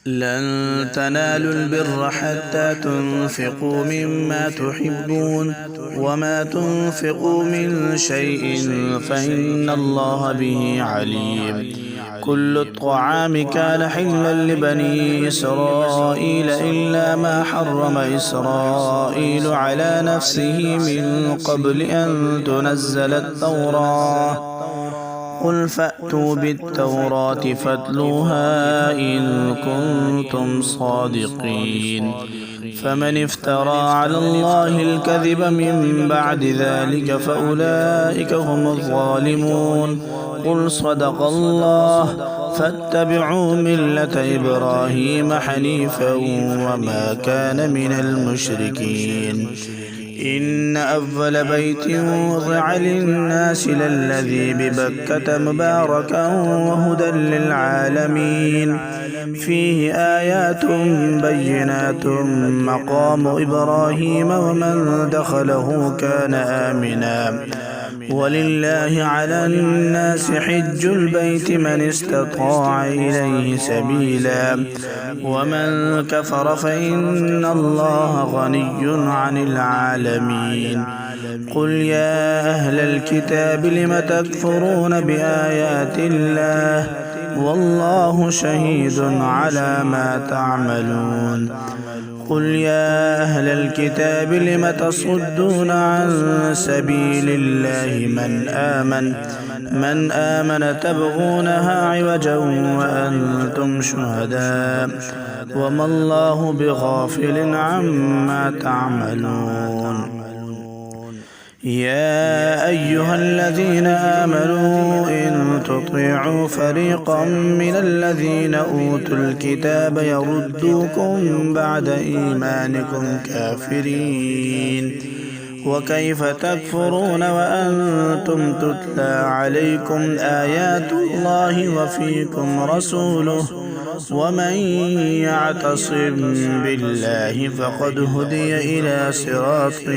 لن تنالوا البر حتى تنفقوا مما تحبون وما تنفقوا من شيء فإن الله به عليم. كل الطعام كان حلا لبني إسرائيل إلا ما حرم إسرائيل على نفسه من قبل أن تنزل التوراة. قل فأتوا بالتوراة فاتلوها إن كنتم صادقين. فمن افترى على الله الكذب من بعد ذلك فأولئك هم الظالمون. قل صدق الله فاتبعوا ملة إبراهيم حنيفا وما كان من المشركين. إن أول بيت وضع للناس للذي ببكة مباركا وهدى للعالمين. فيه آيات بينات مقام إبراهيم ومن دخله كان آمنا. ولله على الناس حج البيت من استطاع إليه سبيلا ومن كفر فإن الله غني عن العالمين. قل يا أهل الكتاب لم تكفرون بآيات الله والله شهيد على ما تعملون. قل يا أهل الكتاب لم تصدون عن سبيل الله من آمن تبغونها عوجا وأنتم شهداء وما الله بغافل عما تعملون. يا أيها الذين آمنوا إن تطيعوا فريقا من الذين أوتوا الكتاب يردوكم بعد إيمانكم كافرين. وكيف تكفرون وأنتم تتلى عليكم آيات الله وفيكم رسوله ومن يعتصم بالله فقد هدي إلى صراط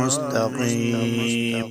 مستقيم.